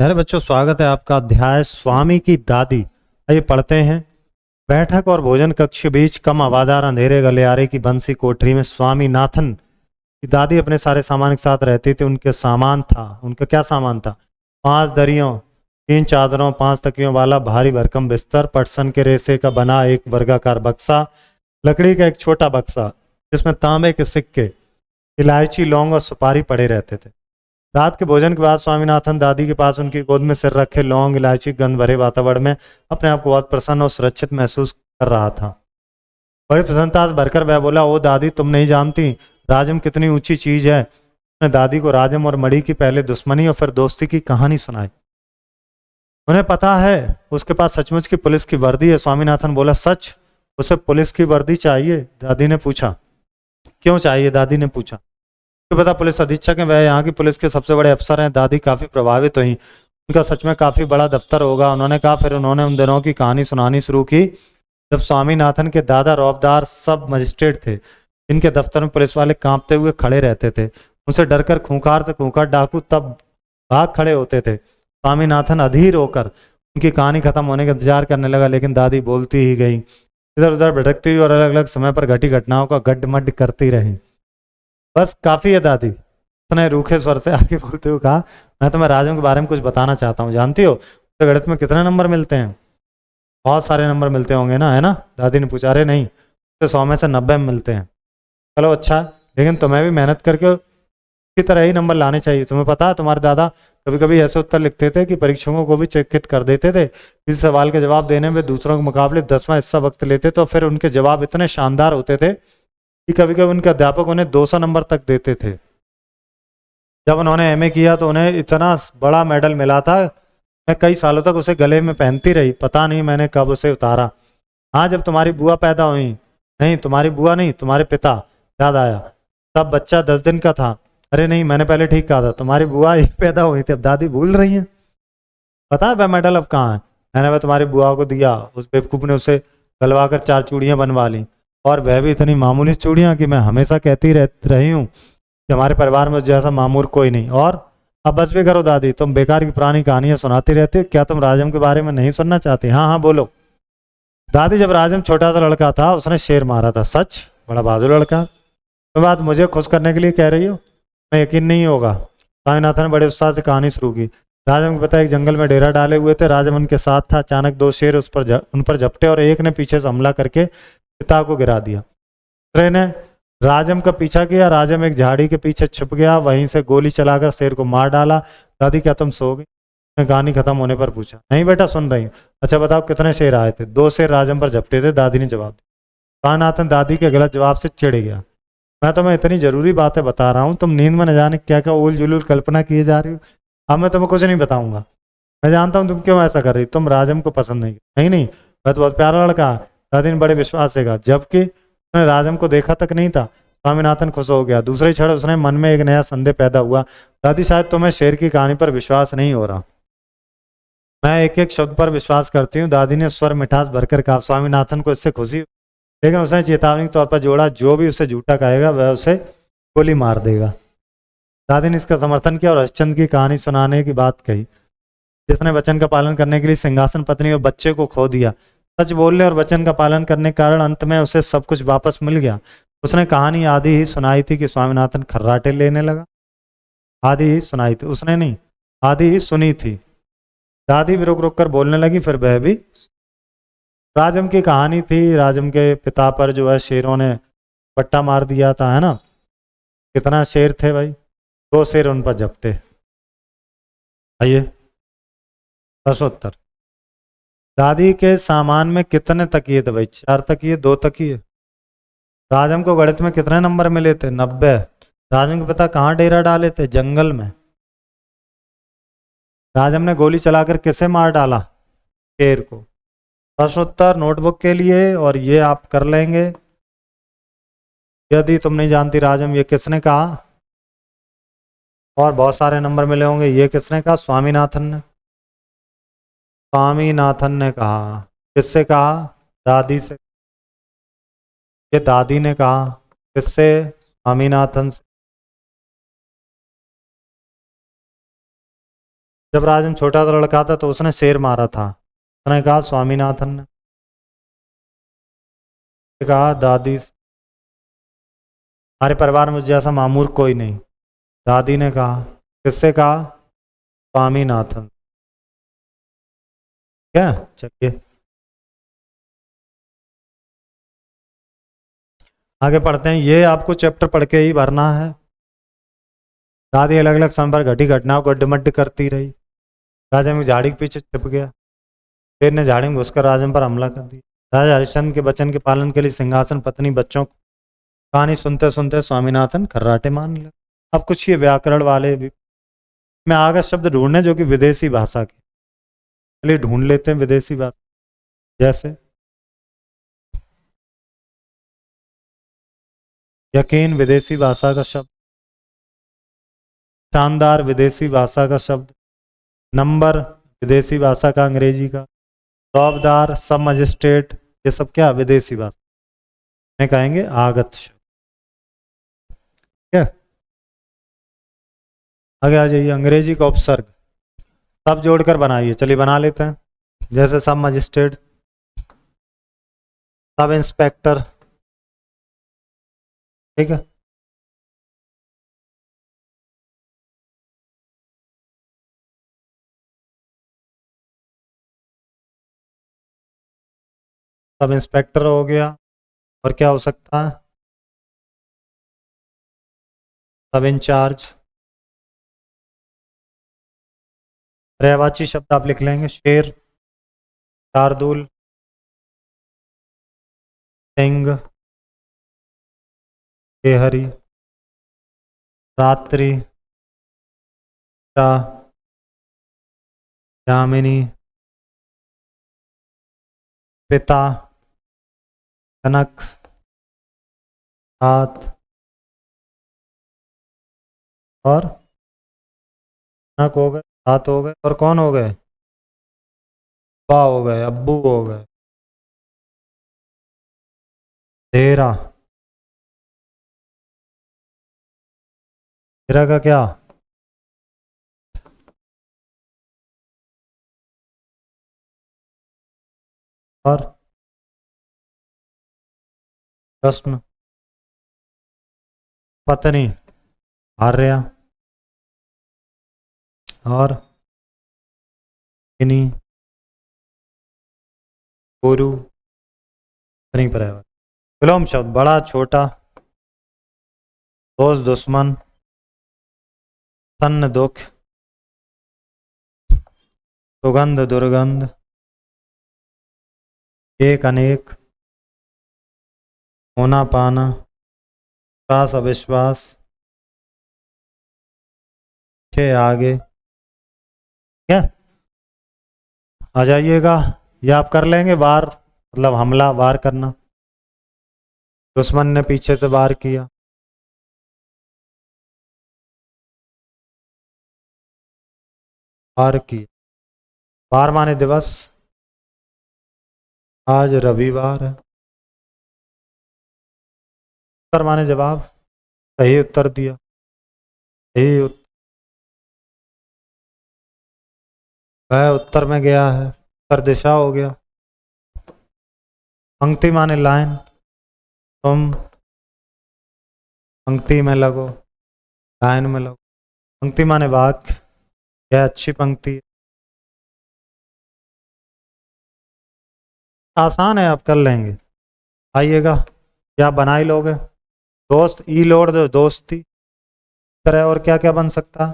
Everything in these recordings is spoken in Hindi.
प्यारे बच्चों, स्वागत है आपका। अध्याय स्वामी की दादी। आइए पढ़ते हैं। बैठक और भोजन कक्ष के बीच कम आवादार अंधेरे गलियारे की बंसी कोठरी में स्वामीनाथन की दादी अपने सारे सामान के साथ रहती थी। उनका क्या सामान था? 5 दरियों, 3 चादरों, 5 तकियों वाला भारी भरकम बिस्तर, पटसन के रेसे का बना एक वर्गाकार बक्सा, लकड़ी का एक छोटा बक्सा जिसमें तांबे के सिक्के, इलायची, लौंग और सुपारी पड़े रहते थे। रात के भोजन के बाद स्वामीनाथन दादी के पास उनकी गोद में सिर रखे लौंग, इलायची, गंध भरे वातावरण में अपने आप को बहुत प्रसन्न और सुरक्षित महसूस कर रहा था। बड़ी प्रसन्नता से भरकर वह बोला, ओ दादी, तुम नहीं जानती राजम कितनी ऊंची चीज है। उसने दादी को राजम और मणि की पहले दुश्मनी और फिर दोस्ती की कहानी सुनाई। उन्हें पता है उसके पास सचमुच की पुलिस की वर्दी है। स्वामीनाथन बोला, सच? उसे पुलिस की वर्दी चाहिए? दादी ने पूछा। क्यों चाहिए? दादी ने पूछा। तो पता, पुलिस अधीक्षक हैं, वह यहाँ की पुलिस के सबसे बड़े अफसर हैं। दादी काफी प्रभावित हुई। उनका सच में काफी बड़ा दफ्तर होगा, उन्होंने कहा। फिर उन्होंने उन दिनों की कहानी सुनानी शुरू की जब स्वामीनाथन के दादा रौबदार सब मजिस्ट्रेट थे। इनके दफ्तर में पुलिस वाले कांपते हुए खड़े रहते थे। उनसे डरकर खूंखार से खूंखार डाकू तब भाग खड़े होते थे। स्वामीनाथन अधीर होकर उनकी कहानी खत्म होने का इंतजार करने लगा, लेकिन दादी बोलती ही गई, इधर उधर भटकती हुई और अलग अलग समय पर घटी घटनाओं का गड्ढमड्ढ करती रही। बस काफी है दादी, उसने रूखे स्वर से आगे बोलते हुए कहा। मैं तुम्हें राजम के बारे में कुछ बताना चाहता हूँ। जानती हो तो गणित में कितने नंबर मिलते हैं? बहुत सारे नंबर मिलते होंगे ना, है ना? दादी ने पूछा। अरे नहीं, तो 100 में से 90 में मिलते हैं। चलो अच्छा, लेकिन तुम्हें भी मेहनत करके की तरह ही नंबर लाने चाहिए। तुम्हें पता है तुम्हारे दादा कभी कभी ऐसे उत्तर लिखते थे कि परीक्षकों को भी चकित कर देते थे। इस सवाल के जवाब देने में दूसरों के मुकाबले 10वां हिस्सा वक्त लेते, तो फिर उनके जवाब इतने शानदार होते थे कि कभी कभी उनके अध्यापक उन्हें 200 नंबर तक देते थे। जब उन्होंने एमए किया तो उन्हें इतना बड़ा मेडल मिला था। मैं कई सालों तक उसे गले में पहनती रही, पता नहीं मैंने कब उसे उतारा। हाँ, जब तुम्हारी बुआ पैदा हुई। नहीं, तुम्हारी बुआ नहीं, तुम्हारे पिता। याद आया, तब बच्चा 10 दिन का था। अरे नहीं, मैंने पहले ठीक कहा था, तुम्हारी बुआ ही पैदा हुई थी। अब दादी भूल रही है। पता है वह मेडल अब कहाँ है? मैंने वह तुम्हारी बुआ को दिया। उस बेवकूफ ने उसे गलवा कर 4 चूड़ियां बनवा ली, और वह भी इतनी मामूली चूड़ियां कि मैं हमेशा कहती रही हूँ कि हमारे परिवार में जैसा मामूर कोई नहीं। और अब बस भी करो दादी, तुम बेकार की पुरानी कहानियां सुनाती रहती हो। क्या तुम राजम के बारे में नहीं सुनना चाहती? हाँ हाँ बोलो। दादी, जब राजम छोटा सा लड़का था उसने शेर मारा था। सच? बड़ा बहादुर लड़का। तो बात मुझे खुश करने के लिए कह रही हो? मैं यकीन नहीं होगा। स्वामीनाथन ने बड़े उत्साह से कहानी शुरू की। राजम के पिता एक जंगल में डेरा डाले हुए थे। राजम उनके साथ था। अचानक 2 शेर उन पर झपटे और एक ने पीछे से हमला करके पिता को गिरा दिया। दूसरे ने राजम का पीछा किया। राजम एक झाड़ी के पीछे छुप गया, वहीं से गोली चलाकर शेर को मार डाला। दादी, क्या तुम सो गई? उसने कहानी खत्म होने पर पूछा। नहीं बेटा, सुन रही हूँ। अच्छा बताओ, कितने शेर आए थे? 2 शेर राजम पर झपटे थे, दादी ने जवाब दिया। स्वामीनाथन दादी के गलत जवाब से चिढ़ गया। मैं तुम्हें इतनी जरूरी बातें बता रहा हूँ, तुम नींद में न जाने क्या क्या उल जुलूल कल्पना किए जा रही हो। अब मैं तुम्हें कुछ नहीं बताऊंगा। मैं जानता हूँ तुम क्यों ऐसा कर रही। तुम राजम को पसंद नहीं। नहीं नहीं, वह तो बहुत प्यारा लड़का है, दादी ने बड़े विश्वास से कहा, जबकि उसने राजम को देखा तक नहीं था। स्वामीनाथन खुश हो गया। दूसरे क्षण उसने मन में एक नया संदेह पैदा हुआ। दादी, शायद तुम्हें शेर की कहानी पर विश्वास नहीं हो रहा। मैं एक एक शब्द पर विश्वास करती हूँ, दादी ने स्वर मिठास भरकर कहा। स्वामीनाथन को इससे खुशी, लेकिन उसने चेतावनी के तौर पर जोड़ा, जो भी उसे झूठा कहेगा वह उसे गोली मार देगा। दादी ने इसका समर्थन किया और हरिश्चंद्र की कहानी सुनाने की बात कही, जिसने वचन का पालन करने के लिए सिंहासन, पत्नी और बच्चे को खो दिया। सच बोलने और वचन का पालन करने के कारण अंत में उसे सब कुछ वापस मिल गया। उसने कहानी आधी ही सुनाई थी कि स्वामीनाथन खर्राटे लेने लगा। आधी ही सुनाई थी, उसने नहीं, आधी ही सुनी थी। दादी भी रुक रुक कर बोलने लगी, फिर वह भी। राजम की कहानी थी। राजम के पिता पर जो है शेरों ने पट्टा मार दिया था, है ना? कितना शेर थे भाई? 2 शेर उन पर झपटे। आइए प्रश्नोत्तर। दादी के सामान में कितने तकिए थे भाई? 4 तकिए, 2 तकिए। राजम को गणित में कितने नंबर मिले थे? 90। राजम के पिता कहाँ डेरा डाले थे? जंगल में। राजम ने गोली चलाकर किसे मार डाला? शेर को। प्रश्नोत्तर नोटबुक के लिए, और ये आप कर लेंगे। यदि तुम नहीं जानती राजम, ये किसने कहा? और बहुत सारे नंबर मिले होंगे। ये किसने कहा? स्वामीनाथन ने। स्वामीनाथन ने कहा। किससे कहा? दादी से। ये दादी ने कहा। किससे? स्वामीनाथन से। जब राजन छोटा सा लड़का था तो उसने शेर मारा था, उसने कहा स्वामीनाथन ने कहा दादी हमारे परिवार में मुझ जैसा मामूर कोई नहीं। दादी ने कहा किससे कहा? स्वामीनाथन। क्या? चलिए आगे पढ़ते हैं। ये आपको चैप्टर पढ़ के ही भरना है। दादी अलग अलग समय पर घटी घटनाओं को अड्डमड्ड करती रही। राजा में झाड़ी के पीछे छिप गया। शेर ने झाड़ी में घुसकर राजन पर हमला कर दिया। राजा हरिश्चंद्र के वचन के पालन के लिए सिंहासन, पत्नी, बच्चों को कहानी सुनते सुनते स्वामीनाथन खर्राटे मारने लगे। अब कुछ ये व्याकरण वाले भी मैं आगे शब्द ढूंढने जो कि विदेशी भाषा के, चलिए ढूंढ लेते हैं विदेशी भाषा। जैसे यकीन विदेशी भाषा का शब्द, शानदार विदेशी भाषा का शब्द, नंबर विदेशी भाषा का अंग्रेजी का, रौबदार, सब मजिस्ट्रेट, ये सब क्या विदेशी भाषा में कहेंगे आगत शब्द। क्या आगे आ जाइए। अंग्रेजी का उपसर्ग सब जोड़कर बनाइए। चलिए बना लेते हैं। जैसे सब मजिस्ट्रेट, सब इंस्पेक्टर, ठीक है। सब इंस्पेक्टर हो गया। और क्या हो सकता है? सब इंचार्ज। रहवाची शब्द आप लिख लेंगे। शेर, शार्दुल, सिंह, केहरी, रात्रि, शाह, यामिनी, पिता, कनक, हाथ और कनक हो गए, हाथ हो गए, और कौन हो गए? बा हो गए, अब्बू हो गए, तेरा, तेरा का क्या? और प्रश्न, पत्नी, आर्या, और किनी, गुरु, नहीं पर है। विलोम शब्द बड़ा, छोटा, दोस्त, दुश्मन, सन्न, दुख, सुगंध, दुर्गंध, एक, अनेक, होना, पाना, विश्वास, अविश्वास, छः आगे। क्या आ जाइएगा। ये आप कर लेंगे। वार मतलब हमला, वार करना। दुश्मन ने पीछे से वार किया। वार किया। वार माने दिवस। आज रविवार है। उत्तर माने जवाब। सही उत्तर दिया। सही वह उत्तर में गया है। उत्तर दिशा हो गया। पंक्ति माने लाइन। तुम पंक्ति में लगो, लाइन में लगो। पंक्ति माने वाक्य। यह अच्छी पंक्ति है। आसान है, आप कर लेंगे। आइएगा, क्या बनाई लोगे? दोस्त, ई लोड दो, दोस्ती तरह। और क्या क्या बन सकता?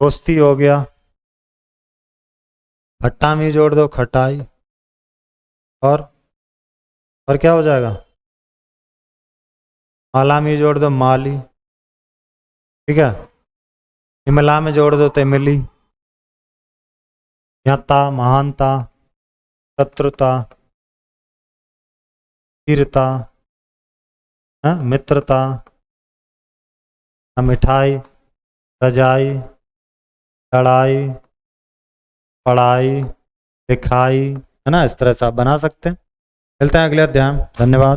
दोस्ती हो गया। खट्टा में जोड़ दो, खटाई। और क्या हो जाएगा? माला में जोड़ दो, माली। ठीक है। इमला में जोड़ दो, तिमिली। यता, महानता, शत्रुता, वीरता, मित्रता, मिठाई, रजाई, लड़ाई, पढ़ाई, लिखाई, है ना। इस तरह से आप बना सकते हैं। मिलते हैं अगले अध्याय में। धन्यवाद।